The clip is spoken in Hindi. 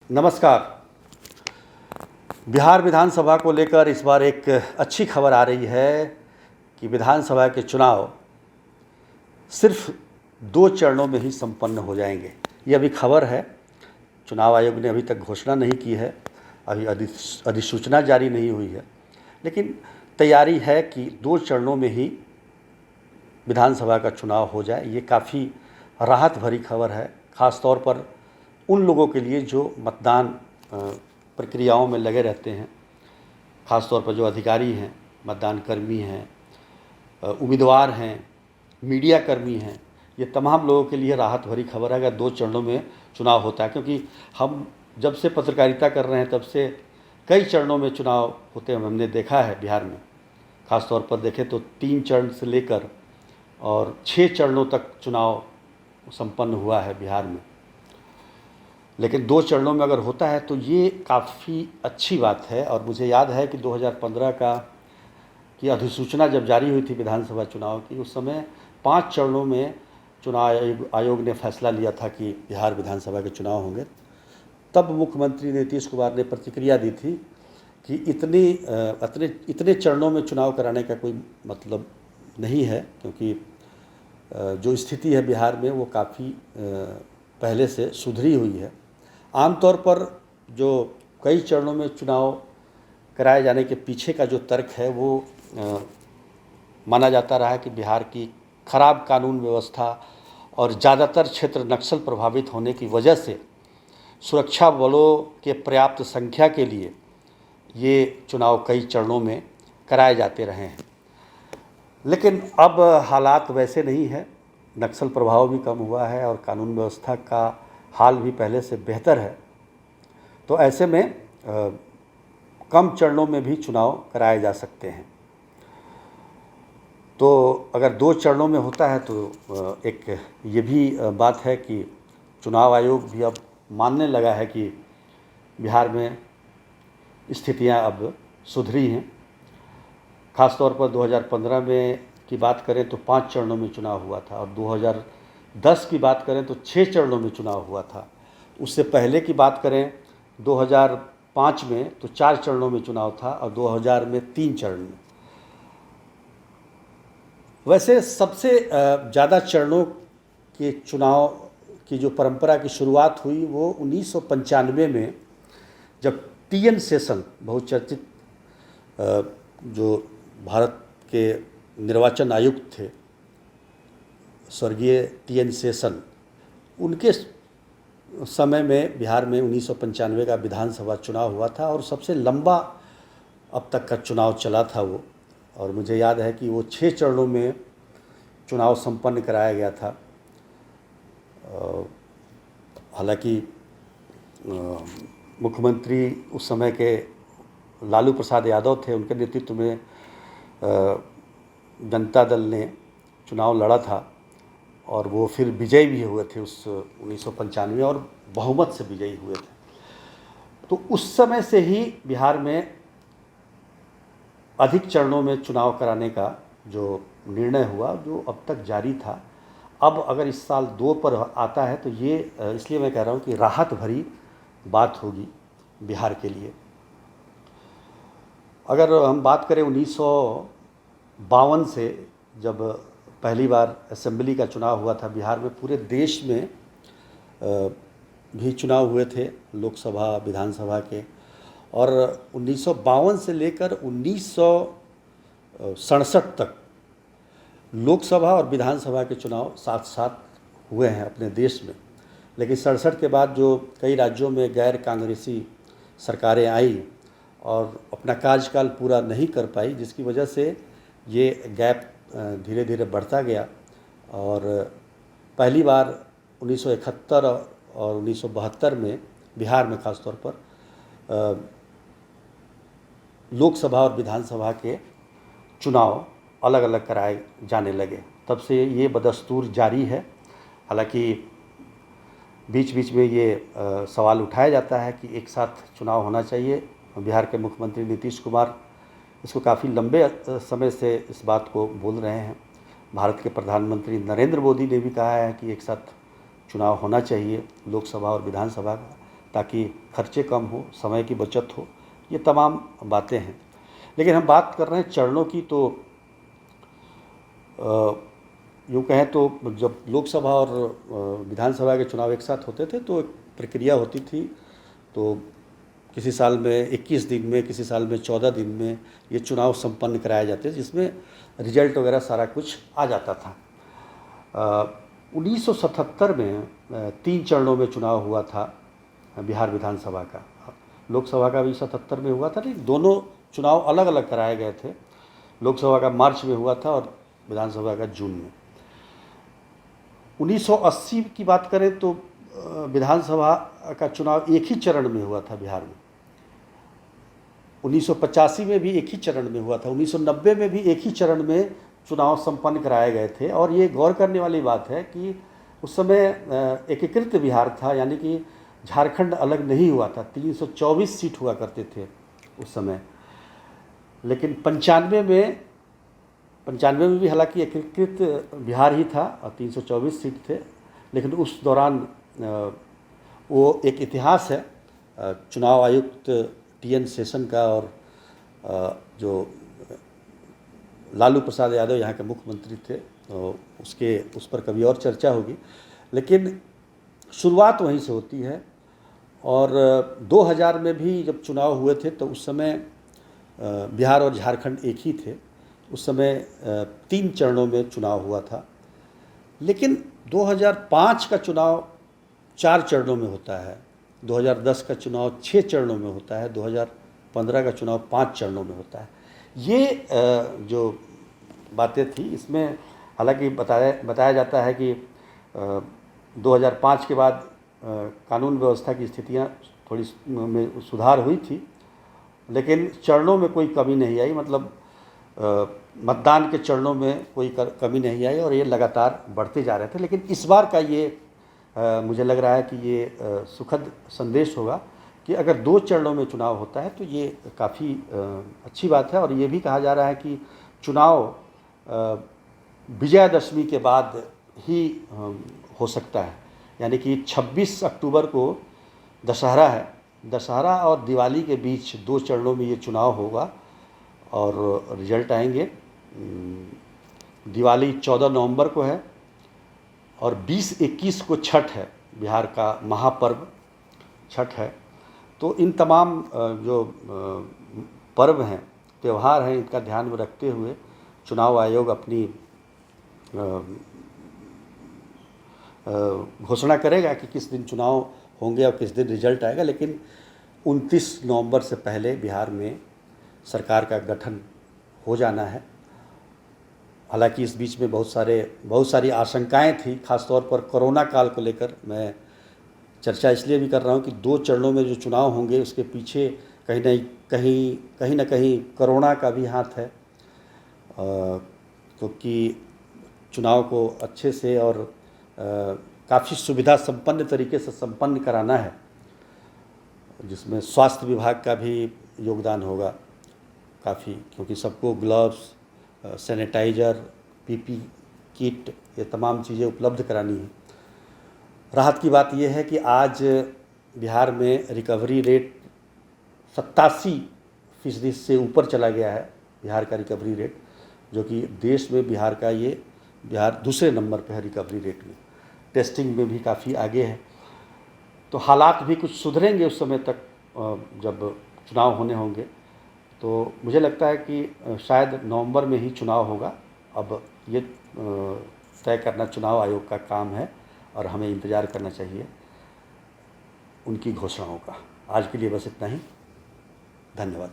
नमस्कार। बिहार विधानसभा को लेकर इस बार एक अच्छी खबर आ रही है कि विधानसभा के चुनाव सिर्फ 2 चरणों में ही संपन्न हो जाएंगे। ये अभी खबर है, चुनाव आयोग ने अभी तक घोषणा नहीं की है, अभी अधिसूचना जारी नहीं हुई है, लेकिन तैयारी है कि 2 चरणों में ही विधानसभा का चुनाव हो जाए। ये काफ़ी राहत भरी खबर है, ख़ास तौर पर उन लोगों के लिए जो मतदान प्रक्रियाओं में लगे रहते हैं, ख़ास तौर पर जो अधिकारी हैं, मतदान कर्मी हैं, उम्मीदवार हैं, मीडिया कर्मी हैं। ये तमाम लोगों के लिए राहत भरी खबर है अगर 2 चरणों में चुनाव होता है, क्योंकि हम जब से पत्रकारिता कर रहे हैं तब से कई चरणों में चुनाव होते हैं हमने देखा है बिहार में। ख़ास तौर पर देखें तो 3 चरण से लेकर और 6 चरणों तक चुनाव संपन्न हुआ है बिहार में, लेकिन 2 चरणों में अगर होता है तो ये काफ़ी अच्छी बात है। और मुझे याद है कि 2015 की अधिसूचना जब जारी हुई थी विधानसभा चुनाव की, उस समय 5 चरणों में चुनाव आयोग ने फैसला लिया था कि बिहार विधानसभा के चुनाव होंगे। तब मुख्यमंत्री नीतीश कुमार ने प्रतिक्रिया दी थी कि इतने चरणों में चुनाव कराने का कोई मतलब नहीं है, क्योंकि जो स्थिति है बिहार में वो काफ़ी पहले से सुधरी हुई है। आमतौर पर जो कई चरणों में चुनाव कराए जाने के पीछे का जो तर्क है वो माना जाता रहा है कि बिहार की खराब कानून व्यवस्था और ज़्यादातर क्षेत्र नक्सल प्रभावित होने की वजह से सुरक्षा बलों के पर्याप्त संख्या के लिए ये चुनाव कई चरणों में कराए जाते रहे हैं। लेकिन अब हालात वैसे नहीं है, नक्सल प्रभाव भी कम हुआ है और कानून व्यवस्था का हाल भी पहले से बेहतर है। तो ऐसे में कम चरणों में भी चुनाव कराए जा सकते हैं। तो अगर 2 चरणों में होता है तो एक ये भी बात है कि चुनाव आयोग भी अब मानने लगा है कि बिहार में स्थितियां अब सुधरी हैं। ख़ास तौर पर 2015 में की बात करें तो 5 चरणों में चुनाव हुआ था, और 2010 की बात करें तो 6 चरणों में चुनाव हुआ था। उससे पहले की बात करें 2005 में तो 4 चरणों में चुनाव था, और 2000 में 3 चरण में। वैसे सबसे ज़्यादा चरणों के चुनाव की जो परंपरा की शुरुआत हुई वो 1995 में, जब टी.एन. शेषन, बहुचर्चित जो भारत के निर्वाचन आयुक्त थे, स्वर्गीय टी.एन. शेषन, उनके समय में बिहार में 1995 का विधानसभा चुनाव हुआ था और सबसे लंबा अब तक का चुनाव चला था वो। और मुझे याद है कि वो 6 चरणों में चुनाव संपन्न कराया गया था। हालांकि मुख्यमंत्री उस समय के लालू प्रसाद यादव थे, उनके नेतृत्व में जनता दल ने चुनाव लड़ा था और वो फिर विजयी भी हुए थे उस 1995 और बहुमत से विजयी हुए थे। तो उस समय से ही बिहार में अधिक चरणों में चुनाव कराने का जो निर्णय हुआ, जो अब तक जारी था। अब अगर इस साल 2 पर आता है तो ये इसलिए मैं कह रहा हूँ कि राहत भरी बात होगी बिहार के लिए। अगर हम बात करें 1952 से, जब पहली बार असेंबली का चुनाव हुआ था बिहार में, पूरे देश में भी चुनाव हुए थे लोकसभा विधानसभा के, और 1952 से लेकर 1967 तक लोकसभा और विधानसभा के चुनाव साथ साथ हुए हैं अपने देश में। लेकिन 67 के बाद जो कई राज्यों में गैर कांग्रेसी सरकारें आई और अपना कार्यकाल पूरा नहीं कर पाई, जिसकी वजह से ये गैप धीरे धीरे बढ़ता गया। और पहली बार 1971 और 1972 में बिहार में ख़ास तौर पर लोकसभा और विधानसभा के चुनाव अलग अलग कराए जाने लगे। तब से ये बदस्तूर जारी है। हालांकि बीच बीच में ये सवाल उठाया जाता है कि एक साथ चुनाव होना चाहिए। बिहार के मुख्यमंत्री नीतीश कुमार इसको काफ़ी लंबे समय से इस बात को बोल रहे हैं। भारत के प्रधानमंत्री नरेंद्र मोदी ने भी कहा है कि एक साथ चुनाव होना चाहिए लोकसभा और विधानसभा का। ताकि खर्चे कम हो, समय की बचत हो, ये तमाम बातें हैं। लेकिन हम बात कर रहे हैं चरणों की, तो यूँ कहें तो जब लोकसभा और विधानसभा के चुनाव एक साथ होते थे तो एक प्रक्रिया होती थी। तो किसी साल में 21 दिन में, किसी साल में 14 दिन में ये चुनाव संपन्न कराए जाते, जिसमें रिजल्ट वगैरह सारा कुछ आ जाता था। 1977 में 3 चरणों में चुनाव हुआ था बिहार विधानसभा का। लोकसभा का भी 77 में हुआ था, लेकिन दोनों चुनाव अलग अलग कराए गए थे। लोकसभा का मार्च में हुआ था और विधानसभा का जून में। 1980 की बात करें तो विधानसभा का चुनाव एक ही चरण में हुआ था बिहार में। 1985 में भी एक ही चरण में हुआ था। 1990 में भी एक ही चरण में चुनाव संपन्न कराए गए थे। और ये गौर करने वाली बात है कि उस समय एकीकृत बिहार था, यानी कि झारखंड अलग नहीं हुआ था। 324 सीट हुआ करते थे उस समय। लेकिन 95 में भी हालांकि एकीकृत बिहार ही था और 324 सीट थे। लेकिन उस दौरान वो एक इतिहास है चुनाव आयुक्त TN सेशन का, और जो लालू प्रसाद यादव यहाँ के मुख्यमंत्री थे, तो उस पर कभी और चर्चा होगी। लेकिन शुरुआत वहीं से होती है। और 2000 में भी जब चुनाव हुए थे तो उस समय बिहार और झारखंड एक ही थे। उस समय 3 चरणों में चुनाव हुआ था। लेकिन 2005 का चुनाव 4 चरणों में होता है, 2010 का चुनाव 6 चरणों में होता है, 2015 का चुनाव 5 चरणों में होता है। ये जो बातें थी, इसमें हालांकि बताया जाता है कि 2005 के बाद कानून व्यवस्था की स्थितियां थोड़ी में सुधार हुई थी, लेकिन चरणों में कोई कमी नहीं आई। मतलब मतदान के चरणों में कोई कमी नहीं आई और ये लगातार बढ़ते जा रहे थे। लेकिन इस बार का ये मुझे लग रहा है कि ये सुखद संदेश होगा कि अगर 2 चरणों में चुनाव होता है तो ये काफ़ी अच्छी बात है। और ये भी कहा जा रहा है कि चुनाव विजयादशमी के बाद ही हो सकता है, यानी कि 26 अक्टूबर को दशहरा है। दशहरा और दिवाली के बीच 2 चरणों में ये चुनाव होगा और रिजल्ट आएंगे। दिवाली 14 नवंबर को है और 20-21 को छठ है, बिहार का महापर्व छठ है। तो इन तमाम जो पर्व हैं, त्यौहार हैं, इनका ध्यान में रखते हुए चुनाव आयोग अपनी घोषणा करेगा कि किस दिन चुनाव होंगे और किस दिन रिजल्ट आएगा। लेकिन 29 नवंबर से पहले बिहार में सरकार का गठन हो जाना है। हालांकि इस बीच में बहुत सारी आशंकाएं थी, खासतौर पर कोरोना काल को लेकर। मैं चर्चा इसलिए भी कर रहा हूं कि 2 चरणों में जो चुनाव होंगे उसके पीछे कहीं ना कहीं कोरोना का भी हाथ है, क्योंकि चुनाव को अच्छे से और काफ़ी सुविधा संपन्न तरीके से संपन्न कराना है, जिसमें स्वास्थ्य विभाग का भी योगदान होगा काफ़ी, क्योंकि सबको ग्लव्स, सैनिटाइज़र, PP किट, ये तमाम चीज़ें उपलब्ध करानी है। राहत की बात यह है कि आज बिहार में रिकवरी रेट 87% से ऊपर चला गया है। बिहार का रिकवरी रेट, जो कि देश में बिहार दूसरे नंबर पर है रिकवरी रेट में। टेस्टिंग में भी काफ़ी आगे है। तो हालात भी कुछ सुधरेंगे उस समय तक, जब चुनाव होने होंगे। तो मुझे लगता है कि शायद नवंबर में ही चुनाव होगा। अब ये तय करना चुनाव आयोग का काम है और हमें इंतज़ार करना चाहिए उनकी घोषणाओं का। आज के लिए बस इतना ही। धन्यवाद।